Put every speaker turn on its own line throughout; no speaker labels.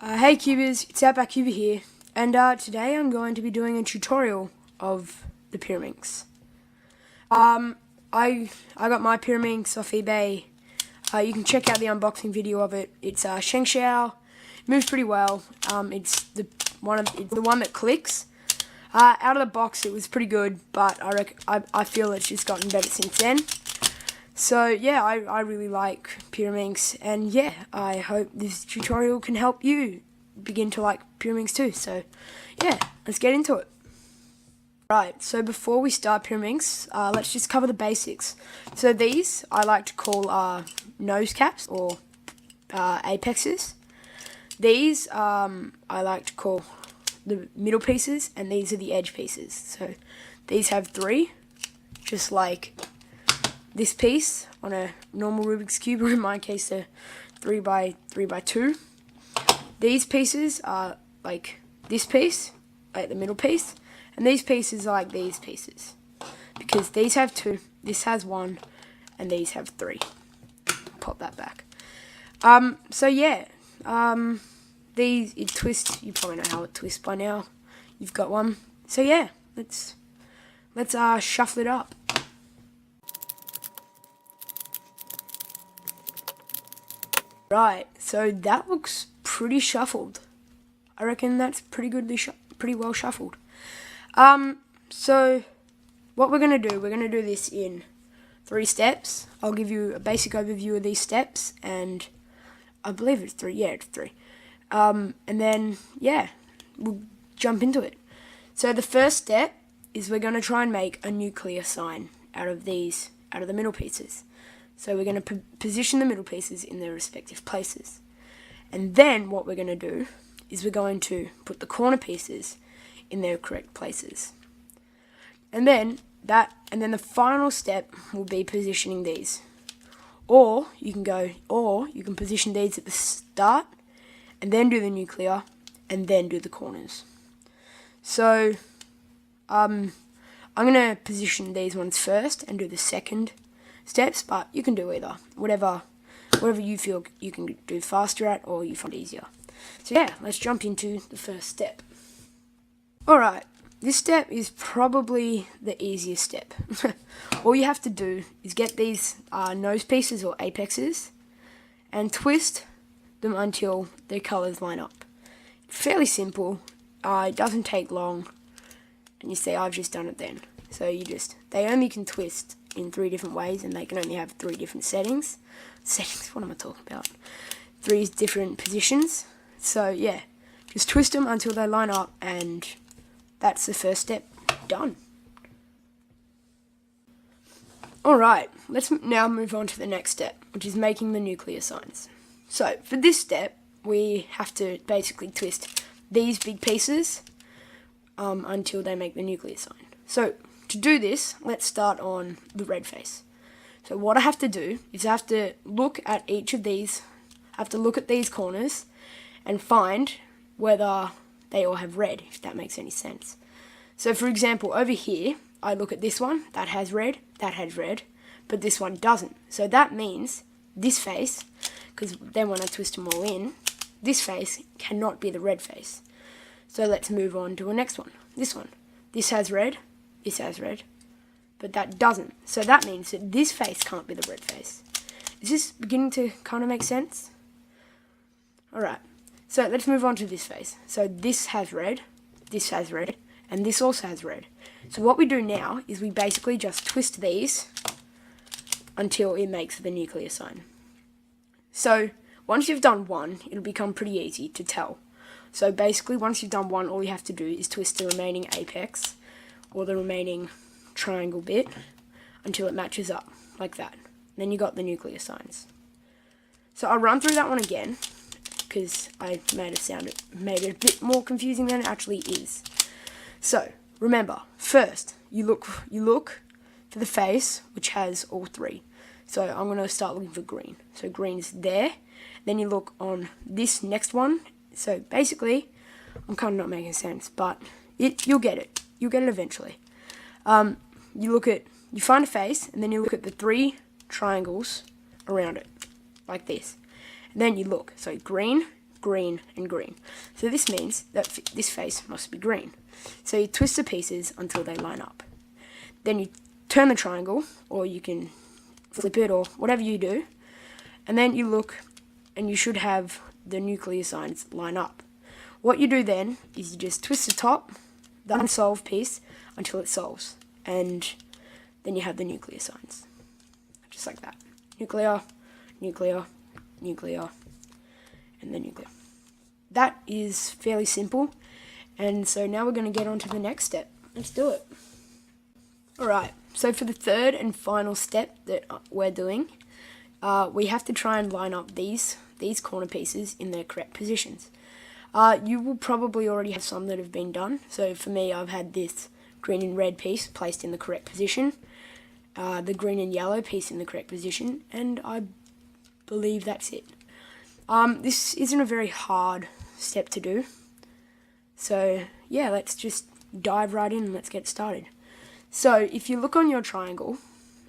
Hey Cubers, it's Outback Cuber here, and today I'm going to be doing a tutorial of the Pyraminx. I got my Pyraminx off eBay. You can check out the unboxing video of it. It's Sheng Xiao. It moves pretty well. It's the one that clicks. Out of the box, it was pretty good, but I feel it's just gotten better since then. So yeah, I really like Pyraminx, and yeah, I hope this tutorial can help you begin to like Pyraminx too. So yeah, let's get into it. Right, so before we start Pyraminx, let's just cover the basics. So these I like to call nose caps or apexes. These I like to call the middle pieces, and these are the edge pieces. So these have 3, just like this piece on a normal Rubik's Cube, or in my case a 3x3x2. These pieces are like this piece, like the middle piece, and these pieces are like these pieces, because these have 2, this has 1, and these have 3. Pop that back. So yeah, these, it twists, you probably know how it twists by now. You've got one. So yeah, let's shuffle it up. Right, so that looks pretty shuffled. I reckon that's pretty well shuffled. So what we're gonna do, we're gonna do this in 3 steps. I'll give you a basic overview of these steps, and I believe it's 3. Yeah, it's 3. And then yeah, we'll jump into it. So the first step is we're gonna try and make a nuclear sign out of the middle pieces. So we're going to position the middle pieces in their respective places. And then what we're going to do is we're going to put the corner pieces in their correct places. And then the final step will be positioning these. Or you can position these at the start and then do the nuclear and then do the corners. So I'm going to position these ones first and do the second steps, but you can do either, whatever you feel you can do faster at or you find easier. So yeah, let's jump into the first step. Alright, this step is probably the easiest step. All you have to do is get these nose pieces or apexes and twist them until their colours line up. Fairly simple, it doesn't take long, and you see I've just done it then. So they only can twist in 3 different ways, and they can only have 3 different settings. What am I talking about? 3 different positions. So yeah, just twist them until they line up, and that's the first step done. Alright, let's now move on to the next step, which is making the nuclear signs. So for this step, we have to basically twist these big pieces until they make the nuclear sign. So to do this, let's start on the red face. So what I have to do is I have to look at each of these, I have to look at these corners and find whether they all have red, if that makes any sense. So for example, over here, I look at this one, that has red, but this one doesn't. So that means this face, because then when I twist them all in, this face cannot be the red face. So let's move on to the next one, this one. This has red, this has red, but that doesn't. So that means that this face can't be the red face. Is this beginning to kind of make sense? Alright, so let's move on to this face. So this has red, and this also has red. So what we do now is we basically just twist these until it makes the nuclear sign. So once you've done one, it'll become pretty easy to tell. So basically once you've done one, all you have to do is twist the remaining apex or the remaining triangle bit until it matches up, like that. Then you got the nuclear signs. So I'll run through that one again, because I made it a bit more confusing than it actually is. So remember, first you look for the face which has all 3. So I'm going to start looking for green. So green's there. Then you look on this next one. So basically, I'm kind of not making sense, but you'll get it. You'll get it eventually. You find a face, and then you look at the 3 triangles around it, like this. And then you look. So green, green, and green. So this means that this face must be green. So you twist the pieces until they line up. Then you turn the triangle, or you can flip it, or whatever you do, and then you look, and you should have the nuclear signs line up. What you do then is you just twist the top, the unsolved piece, until it solves, and then you have the nuclear signs. Just like that. Nuclear, nuclear, nuclear, and then nuclear. That is fairly simple, and so now we're going to get on to the next step. Let's do it. Alright, so for the third and final step that we're doing, we have to try and line up these corner pieces in their correct positions. You will probably already have some that have been done. So for me, I've had this green and red piece placed in the correct position, the green and yellow piece in the correct position, and I believe that's it. This isn't a very hard step to do. So yeah, let's just dive right in and let's get started. So if you look on your triangle,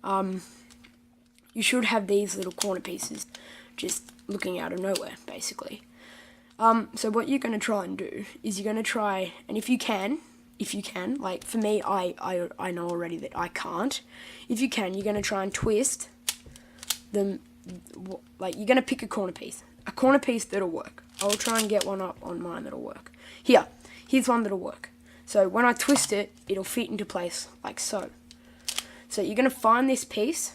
you should have these little corner pieces just looking out of nowhere, basically. So what you're going to try and do is you're going to try, and if you can, like for me, I know already that I can't. If you can, you're going to try and twist them, like you're going to pick a corner piece that'll work. I'll try and get one up on mine that'll work. Here's one that'll work. So when I twist it, it'll fit into place like so. So you're going to find this piece,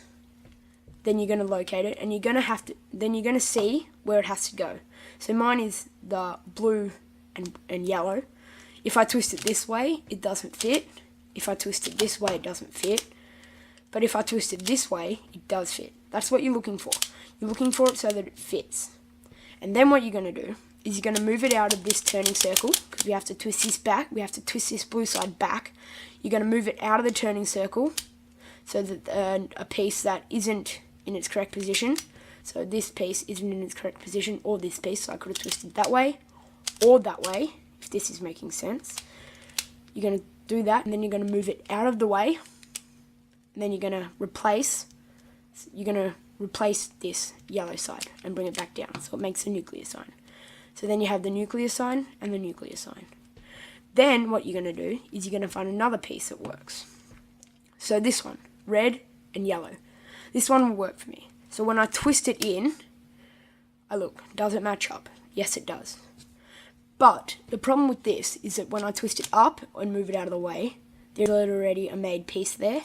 then you're going to locate it, and you're going to see where it has to go. So mine is the blue and yellow. If I twist it this way, it doesn't fit. If I twist it this way, it doesn't fit. But if I twist it this way, it does fit. That's what you're looking for. You're looking for it so that it fits. And then what you're going to do is you're going to move it out of this turning circle, because we have to twist this back. We have to twist this blue side back. You're going to move it out of the turning circle so that a piece that isn't in its correct position, so this piece isn't in its correct position, or this piece, so I could have twisted that way or that way, if this is making sense. You're going to do that, and then you're going to move it out of the way, and then you're going to replace this yellow side and bring it back down, so it makes a nuclear sign. So then you have the nuclear sign and the nuclear sign. Then what you're going to do is you're going to find another piece that works. So this one, red and yellow. This one will work for me. So when I twist it in, I look, does it match up? Yes, it does. But the problem with this is that when I twist it up and move it out of the way, there's already a made piece there.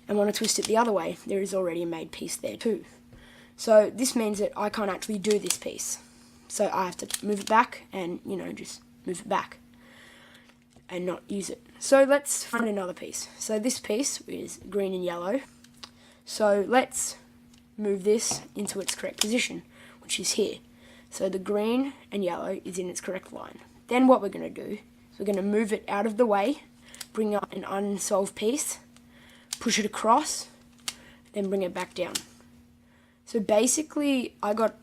And when I twist it the other way, there is already a made piece there too. So this means that I can't actually do this piece. So I have to move it back and, just move it back and not use it. So let's find another piece. So this piece is green and yellow. So let's move this into its correct position, which is here. So the green and yellow is in its correct line. Then what we're going to do is we're going to move it out of the way, bring up an unsolved piece, push it across, then bring it back down. So basically, I got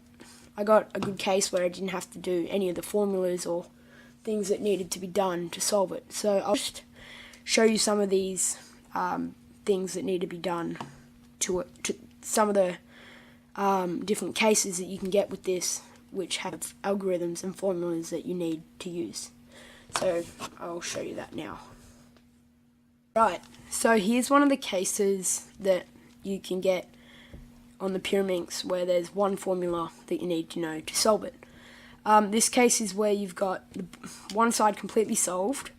a good case where I didn't have to do any of the formulas or things that needed to be done to solve it. So I'll just show you some of these things that need to be done to some of the different cases that you can get with this, which have algorithms and formulas that you need to use. So I'll show you that now. Right, so here's one of the cases that you can get on the Pyraminx where there's one formula that you need to know to solve it. This case is where you've got one side completely solved,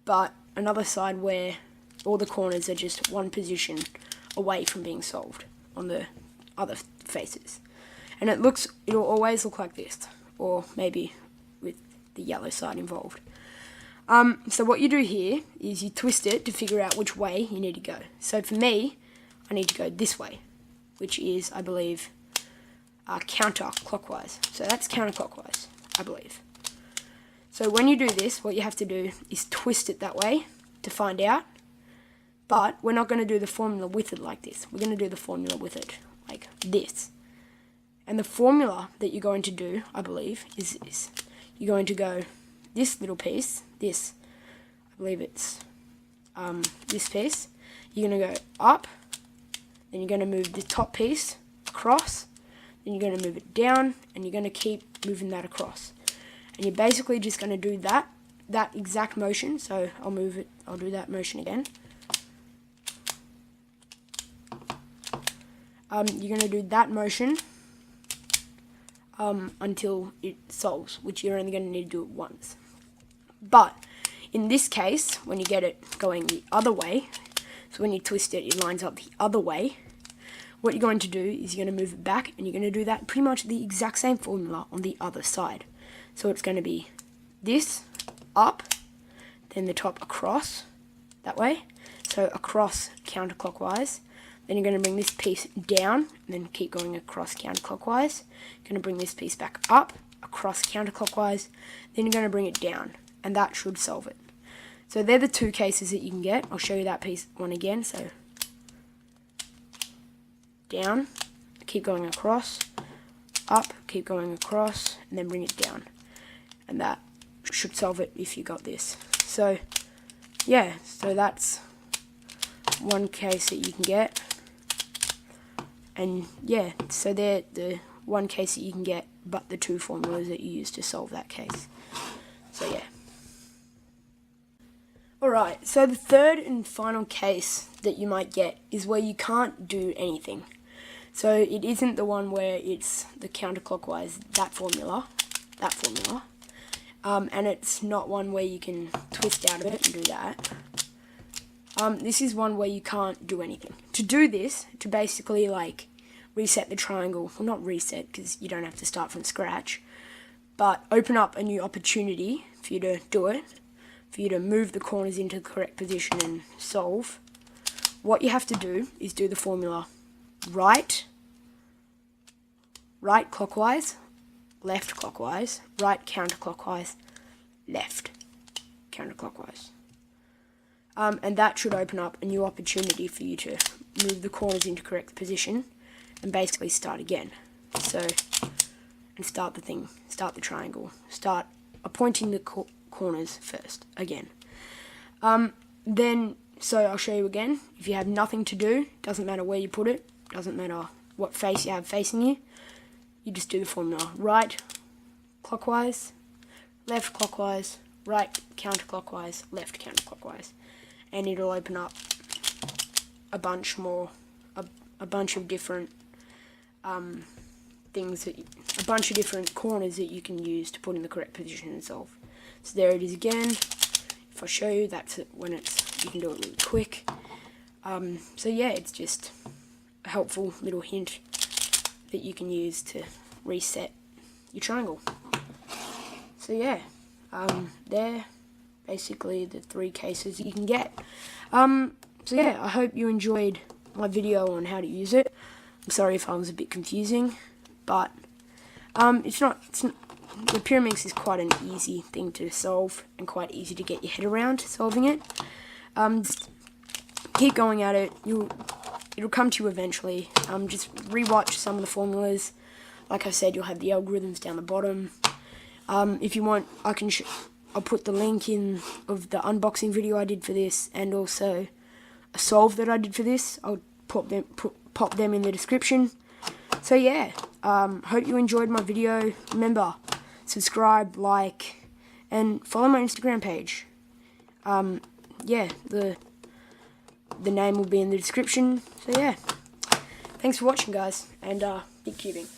but another side where all the corners are just one position away from being solved on the other faces. And it'll always look like this, or maybe with the yellow side involved. So what you do here is you twist it to figure out which way you need to go. So for me, I need to go this way, which is, I believe, counterclockwise. So that's counterclockwise, I believe. So when you do this, what you have to do is twist it that way to find out. But we're not going to do the formula with it like this. We're going to do the formula with it like this. And the formula that you're going to do, I believe, is this. You're going to go this little piece, this, I believe it's this piece. You're going to go up, then you're going to move the top piece across, then you're going to move it down, and you're going to keep moving that across. And you're basically just going to do that exact motion. So I'll do that motion again. You're going to do that motion until it solves, which you're only going to need to do it once. But in this case, when you get it going the other way, so when you twist it, it lines up the other way, what you're going to do is you're going to move it back, and you're going to do that pretty much the exact same formula on the other side. So it's going to be this, up, then the top across, that way, so across counterclockwise. Then you're going to bring this piece down, and then keep going across counterclockwise. You're going to bring this piece back up, across counterclockwise, then you're going to bring it down, and that should solve it. So they're the two cases that you can get. I'll show you that piece one again. So down, keep going across, up, keep going across, and then bring it down. And that should solve it if you got this. So yeah, so that's one case that you can get. And yeah, so they're the one case that you can get, but the two formulas that you use to solve that case. So yeah. Alright, so the third and final case that you might get is where you can't do anything. So it isn't the one where it's the counterclockwise, that formula, and it's not one where you can twist out of it and do that. This is one where you can't do anything. To do this, to basically like reset the triangle, well, not reset because you don't have to start from scratch, but open up a new opportunity for you to do it, for you to move the corners into the correct position and solve, what you have to do is do the formula right clockwise, left clockwise, right counterclockwise, left counterclockwise. And that should open up a new opportunity for you to move the corners into correct position and basically start again. So, and start the triangle, start appointing the corners first, again. So I'll show you again. If you have nothing to do, doesn't matter where you put it, doesn't matter what face you have facing you, you just do the formula right clockwise, left clockwise, right counterclockwise, left counterclockwise. And it'll open up a bunch of different a bunch of different corners that you can use to put in the correct position and solve. So there it is again. If I show you, that's it when you can do it really quick. So yeah, it's just a helpful little hint that you can use to reset your triangle. So yeah, they're basically the three cases you can get. So yeah, I hope you enjoyed my video on how to use it. I'm sorry if I was a bit confusing, but the Pyraminx is quite an easy thing to solve and quite easy to get your head around solving it. Just keep going at it. It'll come to you eventually. Just rewatch some of the formulas. Like I said, you'll have the algorithms down the bottom. If you want, I'll put the link in of the unboxing video I did for this, and also a solve that I did for this. I'll pop them in the description. So yeah, hope you enjoyed my video. Remember, subscribe, like, and follow my Instagram page. Yeah, the name will be in the description. So yeah, thanks for watching, guys, and big cubing.